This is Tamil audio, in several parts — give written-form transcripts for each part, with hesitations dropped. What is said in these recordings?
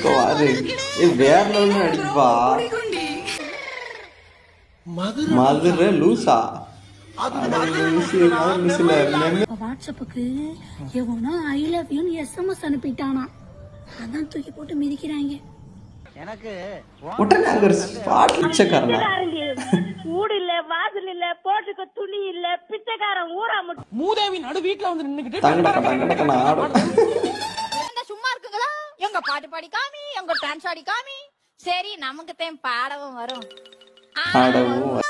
பாரு வேற லெவல்ல நடிப்பா. மதுரை லூசா வாட்ஸ்அப்புக்கு எவனோ ஐ லவ் யூ எஸ்எம்எஸ் அனுப்பிட்டானா, அதான் தூக்கி போட்டு மிதிக்கிறாங்க. எனக்கு உடனே அங்க ஒரு ஸ்பாட் பிச்சைக்காரனா ஊடு இல்ல, வாசல் இல்ல, போட்டுக்க துணி இல்ல, பிச்சைக்காரன் ஊரா மட்டும் மூதேவி நடு வீட்ல வந்து நின்னுக்கிட்டு தங்கடக்கன ஆடும். சும்மா இருக்குங்களா? எங்க பாட்டு பாடி காமி, எங்க டான்ஸ் ஆடி காமி. சரி நமக்கு தான் பாடவும் வரும். ஆடவும்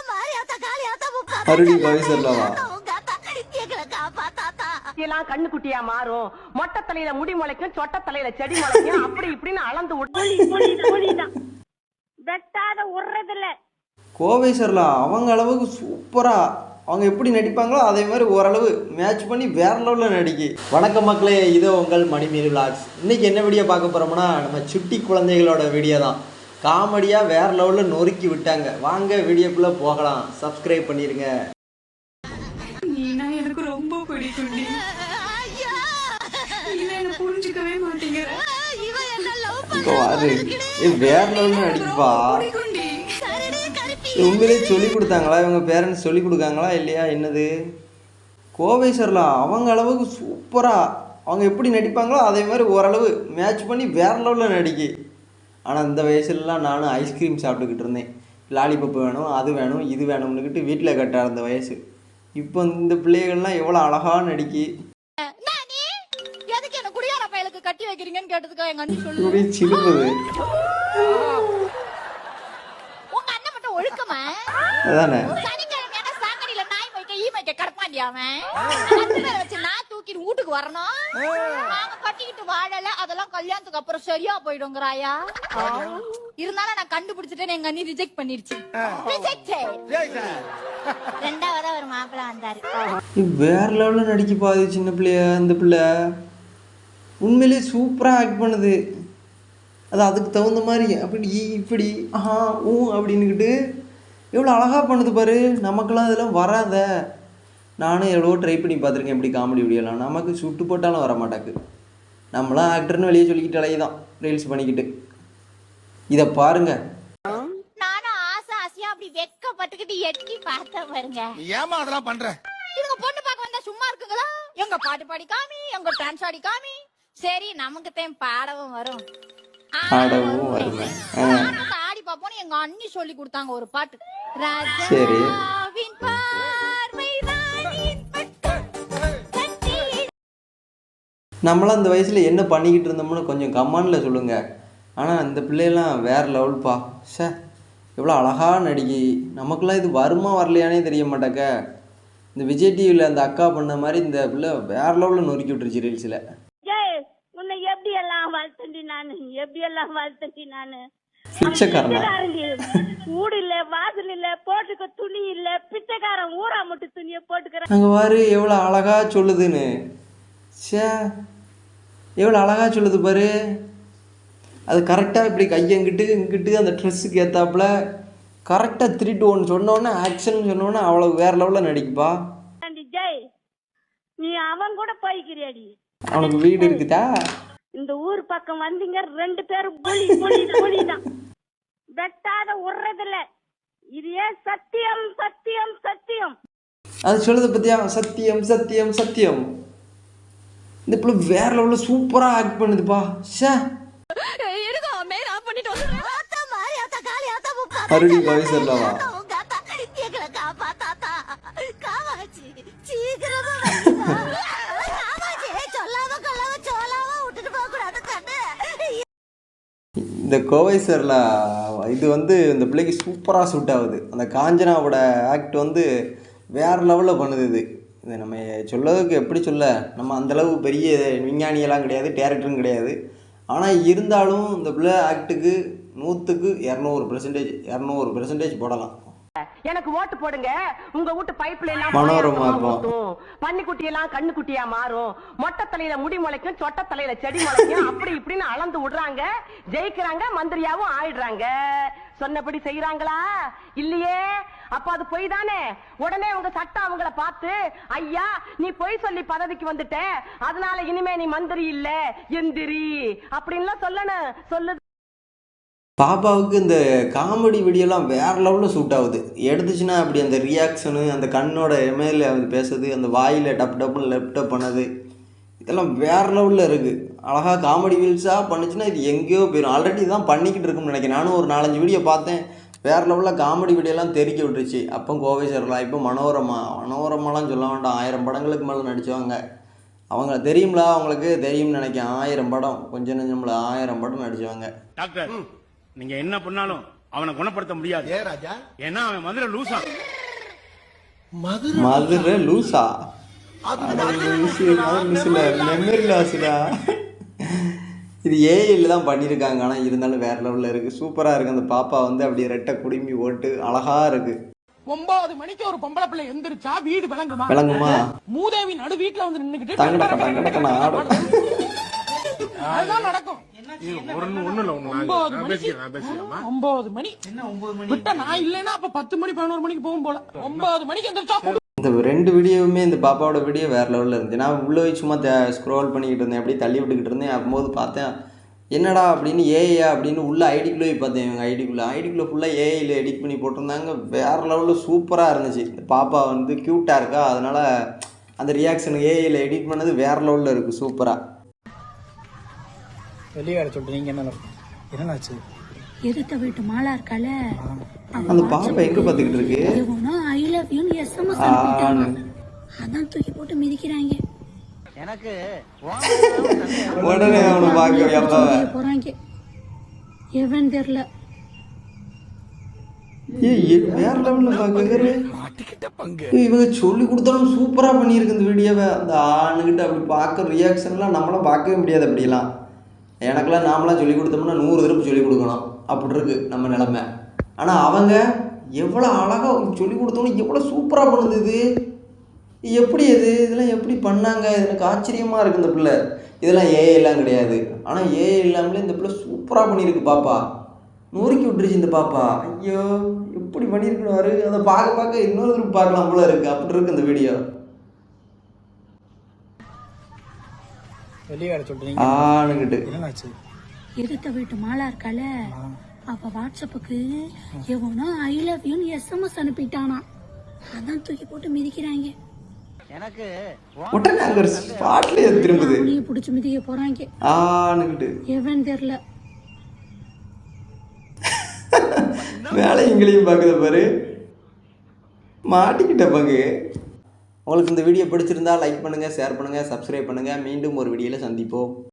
மறுபடியும் வாய்ஸ் இல்லவா எல்லாம் கண்ணு குட்டியா மாறும், மொட்டை தலையில முடி முளைக்கும், சொட்ட தலையில செடி முளைக்கும், அப்படி இப்படின்னு அளந்து வெட்டாத உடுறதில்ல. கோவை சர்லா அவங்க அளவுக்கு சூப்பரா அவங்க எப்படி நடிப்பாங்களோ அதே மாதிரி ஓரளவு மேட்ச் பண்ணி வேற லெவலில் நடிக்கி. வணக்கம் மக்களே, இதோ உங்கள் மணிமேரி விளாக்ஸ். இன்னைக்கு என்ன வீடியோ பார்க்க போறோம்னா நம்ம சுட்டி குழந்தைகளோட வீடியோ தான். காமெடியாக வேற லெவலில் நொறுக்கி விட்டாங்க. வாங்க வீடியோக்குள்ளே போகலாம். சப்ஸ்கிரைப் பண்ணிடுங்க. எனக்கு ரொம்ப பிடிக்கும். புரிஞ்சுக்கவே மாட்டேங்கிற வேற லெவலில் நடிப்பா. உண்மையிலே சொல்லி கொடுத்தாங்களா, இவங்க பேரண்ட்ஸ் சொல்லி கொடுக்காங்களா இல்லையா என்னது? கோவை சர்லா அவங்க அளவுக்கு சூப்பராக அவங்க எப்படி நடிப்பாங்களோ அதே மாதிரி ஓரளவு மேட்ச் பண்ணி வேற லெவலில் நடிக்கி. ஆனால் இந்த வயசுலலாம் நானும் ஐஸ்கிரீம் சாப்பிட்டுக்கிட்டு இருந்தேன். லாலிபப்பு வேணும், அது வேணும், இது வேணும்னுக்கிட்டு வீட்டில் கட்ட இருந்த வயசு. இப்போ இந்த பிள்ளைகள்லாம் எவ்வளோ அழகாக நடிக்கி. எதுக்கு என்ன குடியார பயலுக்கு கட்டி வைக்கிறீங்கன்னு கேட்டதுக்கு எங்க அண்ணி சொல்லு. சிலுக்குது உங்க அண்ணன் மட்டும் ஒழுக்கமா அதானே? சனிக்கிழமையான சாக்கடியில நாய் வைக்க ஈ வைக்க கடப்பாண்டியாவன் வச்சு நான் தூக்கிட்டு வீட்டுக்கு வரணும். நாங்க கட்டிக்கிட்டு வாழல, அதெல்லாம் கல்யாணத்துக்கு அப்புறம் சரியா போயிடுங்கிறாயா. இருந்தாலும் நான் கண்டுபிடிச்சிட்டேன்னு எங்க அண்ணி ரிஜெக்ட் பண்ணிருச்சு. ரெண்டாவதா ஒரு மாப்பிள்ள வந்தாரு. வேற லெவலில் நடிக்க பாது சின்ன பிள்ளைய. இந்த பிள்ளை உண்மையிலே சூப்பராக ஆக்ட் பண்ணுது. அது அதுக்கு தகுந்த மாதிரி அப்படி இப்படி ஆஹா ஊ அப்படின்னுக்கிட்டு எவ்வளோ அழகாக பண்ணுது பாரு. நமக்கெல்லாம் அதெல்லாம் வராத. நானும் எவ்வளோ ட்ரை பண்ணி பார்த்துருக்கேன் இப்படி காமெடி வீடியோலாம். நமக்கு சுட்டு போட்டாலும் வர மாட்டாக்கு. நம்மளாம் ஆக்டர்னு வெளியே சொல்லிக்கிட்டு அலையே தான் ரீல்ஸ் பண்ணிக்கிட்டு. இதை பாருங்க. நானும் ஆசை ஆசையா அப்படி வெக்கப்பட்டுக்கிட்டு எட்டி பார்த்தேன் பாருங்க. ஏமா அதெல்லாம் பண்ற? இதுங்க பொண்ணு பார்க்க வந்தா சும்மா இருக்குங்களா? எங்க பாட்டு பாடி காமி, எங்க டான்ஸ் ஆடி காமி. சரி நமக்கு தான் பாடவும் வரும். ஆடவும் வருங்க. ஆடி பாப்போன்னு எங்க அண்ணி சொல்லி கொடுத்தாங்க ஒரு பாட்டு. சரி நம்மளாம் அந்த வயசில் என்ன பண்ணிக்கிட்டு இருந்தோம்னு கொஞ்சம் கமெண்டில் சொல்லுங்கள். ஆனால் இந்த பிள்ளையெல்லாம் வேறு லெவல்ப்பா. சே எவ்வளோ அழகாக நடிக்கி. நமக்கெல்லாம் இது வருமா வரலையானே தெரிய மாட்டாக்க. இந்த விஜய் டிவியில் அந்த அக்கா பண்ண மாதிரி இந்த பிள்ளை வேறு லெவலில் நொறுக்கி விட்டுருச்சு ரீல்ஸில். உன்னை எப்படி எல்லாம் வாழ்த்தண்டி நானு, எப்படி எல்லாம் வாழ்த்தண்டி நானு. பிச்சைக்காரனா ஊடு இல்ல, வாசல் இல்ல, போட்டுக்க துணி இல்ல, பிச்சைக்காரன் ஊரா மட்டும் துணியை போட்டுக்கிறேன். அங்கே பாரு எவ்வளோ அழகா சொல்லுதுன்னு. சே எவ்வளோ அழகா சொல்லுது பாரு. அது கரெக்டாக இப்படி கையங்கிட்டு இங்கிட்டு அந்த ட்ரெஸ்ஸுக்கு ஏற்றாப்புல கரெக்டாக 3 to 1 சொன்னோன்னே ஆக்ஷன் சொன்னோன்னே அவ்வளோ வேறு லெவலில் நடிக்குப்பா. ஜெய் நீ அவன் கூட போய்க்கிறியாடி? அவனுக்கு வீடு இருக்குதா? இந்த ஊர் பக்கம் வந்தீங்க 2 பேரும் புலி புலி புலிதான். வெட்டாத உடுறதில்ல. இது ஏன் சத்தியம் சத்தியம் சத்தியம். அது சொல்லுது பத்தியா, சத்தியம் சத்தியம் சத்தியம். இந்த பிள்ளை வேற லெவலில் சூப்பராக ஆக்ட் பண்ணுதுப்பா. சே மறுபடியும் வாய்ஸ் இல்லவா? இந்த கோவை சர்லா இது வந்து இந்த பிள்ளைக்கு சூப்பராக சூட் ஆகுது. அந்த காஞ்சனாவோட ஆக்ட் வந்து வேறு லெவலில் பண்ணுது. இது நம்ம சொல்லதுக்கு எப்படி சொல்ல, நம்ம அந்தளவு பெரிய விஞ்ஞானியெல்லாம் கிடையாது, டேரக்டரும் கிடையாது. ஆனால் இருந்தாலும் இந்த பிள்ளை ஆக்டுக்கு 100க்கு 200% போடலாம். எனக்கு ஓட்டு போடுங்க. உங்க வீட்டு பைப்ல எல்லாம் மனோரமா இருக்கும். பன்னிக்குட்டி எல்லாம் கண்ணு குட்டியா மாறும், மொட்டை தலையில முடி முளைக்கும், சொட்ட தலையில செடி முளைக்கும், அப்படி இப்படின்னு அளந்து விடுறாங்க. ஜெயிக்கிறாங்க, மந்திரியாவும் ஆயிடுறாங்க. சொன்னபடி செய்யறாங்களா இல்லையே? அப்ப அது பொய் தானே. உடனே உங்க சட்டம் அவங்கள பார்த்து, ஐயா நீ பொய் சொல்லி பதவிக்கு வந்துட்ட, அதனால இனிமே நீ மந்திரி இல்ல எந்திரி அப்படின்லாம் சொல்லணும். சொல்லுது. பாப்பாவுக்கு இந்த காமெடி வீடியோலாம் வேறு லெவலில் சூட் ஆகுது. எடுத்துச்சுன்னா அப்படி அந்த ரியாக்ஷனு, அந்த கண்ணோட எமையில் அது பேசுறது, அந்த வாயில் டப் டப்புன்னு லெப்டப் பண்ணது, இதெல்லாம் வேறு லெவலில் இருக்குது. அழகாக காமெடி வீல்ஸாக பண்ணுச்சுன்னா இது எங்கேயோ போயிடும். ஆல்ரெடி தான் பண்ணிக்கிட்டு இருக்குன்னு நினைக்கிறேன். நானும் ஒரு 4-5 வீடியோ பார்த்தேன். வேறு லெவலில் காமெடி வீடியோலாம் தெறிக்க விட்டுருச்சு. அப்போ கோவை சரளா, இப்போ மனோரமாலாம் சொல்ல வேண்டாம், 1000 படங்களுக்கு மேலே நடித்தவங்க. அவங்க தெரியுங்களா? அவங்களுக்கு தெரியும்னு நினைக்கிறேன். 1000 படம், கொஞ்சம் நெஞ்சம்ல 1000 படம் நடித்தவங்க. டாக்டர், நீங்க என்ன பண்ணாலும் அவனை குணப்படுத்த முடியாது. ஏ ராஜா, ஏன்னா அவன் மதுரை லூசா. மதுரை லூசா? மெமரி லாஸ்டா. இது ஏஐல தான் பண்ணியிருக்காங்க. ஆனால் இருந்தாலும் வேறு லெவலில் இருக்குது. சூப்பராக இருக்குது. அந்த பாப்பா வந்து அப்படியே ரெட்டை குடுமி போட்டு அழகாக இருக்குது. 9 மணிக்கு ஒரு பொம்பளை பிள்ளை எந்திரிச்சா வீடு விளங்குமா? விளங்குமா? மூதேவி நடு வீட்டுல வந்து நின்னுக்கிட்டு தங்கடக்கடா ஆடும். அதுதான் நடக்கும். 9 மணி விட்டா நான் இல்லைன்னா அப்ப 10 மணி 11 மணிக்கு போகும் போல. 9 மணிக்கு எந்திரிச்சா இந்த 2 வீடியோவுமே, இந்த பாப்பாவோட வீடியோ வேறு லெவலில் இருந்துச்சு. நான் உள்ளே போய் சும்மா ஸ்க்ரோல் பண்ணிக்கிட்டு இருந்தேன், அப்படியே தள்ளி விட்டுக்கிட்டு இருந்தேன். அப்போது பார்த்தேன், என்னடா அப்படின்னு ஏஐயா அப்படின்னு உள்ள ஐடிக்குள்ளே போய் பார்த்தேன். இவங்க ஐடிக்குள்ளே ஃபுல்லாக ஏஐயில் எடிட் பண்ணி போட்டிருந்தாங்க. வேறு லெவலில் சூப்பராக இருந்துச்சு. இந்த பாப்பா வந்து க்யூட்டாக இருக்கா, அதனால் அந்த ரியாக்ஷன் ஏஐயில் எடிட் பண்ணது வேறு லெவலில் இருக்குது. சூப்பராக வெளியே வேற சொல்றீங்க. என்னச்சு? எதுத்த வீட்டு மாலா இருக்கால, அந்த பாப்பா எங்கே பார்த்துக்கிட்டு இருக்கு? எவனோ ஐ லவ் யூ எஸ்எம்எஸ் அனுப்பிட்டானா, அதான் தூக்கி போட்டு மிதிக்கிறாங்க. எனக்கு உடனே அவனை பார்க்க அப்பாவை போறாங்க. எவன் தெரியல. வேற லெவலில் பார்க்க இவங்க சொல்லி கொடுத்தாலும் சூப்பராக பண்ணியிருக்கு இந்த வீடியோவை. அந்த ஆணுகிட்ட அப்படி பார்க்க ரியாக்ஷன்லாம் நம்மளாம் பார்க்கவே முடியாது. அப்படிலாம் எனக்கெல்லாம் நாமளாம் சொல்லி கொடுத்தோம்னா 100 தடவை சொல்லி கொடுக்கணும். அப்படி இருக்கு நம்ம நிலமை. ஆனால் அவங்க எவ்வளோ அழகாக சொல்லி கொடுத்தோன்னு எவ்வளோ சூப்பராக பண்ணுது. இது எப்படி இதெல்லாம் எப்படி பண்ணாங்க? எனக்கு ஆச்சரியமாக இருக்குது இந்த பிள்ளை. இதெல்லாம் ஏஐலாம் கிடையாது. ஆனால் ஏஐ இல்லாமலே இந்த பிள்ளை சூப்பராக பண்ணியிருக்கு. பாப்பா நொறுக்கி விட்டுருச்சு இந்த பாப்பா. ஐயோ எப்படி பண்ணியிருக்கணும். அதை பார்க்க இன்னொரு தடவை பார்க்கலாம் போல இருக்குது. அப்படி இருக்கு இந்த வீடியோ. வெளியே வேற சொல்றீங்க. ஆணுகிட்டு என்னச்சு? எதுத்த வீட்டு மாலா இருக்கால, அவ வாட்ஸ்அப்புக்கு எவனோ ஐ லவ் யூ எஸ்எம்எஸ் அனுப்பிட்டானா, அதான் தூக்கி போட்டு மிதிக்கிறாங்க. எனக்கு உடனே அங்கே ஒரு ஸ்பாட்லேயே திரும்புது. பிடிச்சி மிதிக்க போறாங்க. ஆணுகிட்டு எவன் தெரியல. மேலே எங்களையும் பார்க்குத பாரு. மாட்டிக்கிட்ட பங்கு. உங்களுக்கு இந்த வீடியோ பிடிச்சிருந்தா லைக் பண்ணுங்கள், ஷேர் பண்ணுங்கள், சப்ஸ்கிரைப் பண்ணுங்கள். மீண்டும் ஒரு வீடியோவில் சந்திப்போம்.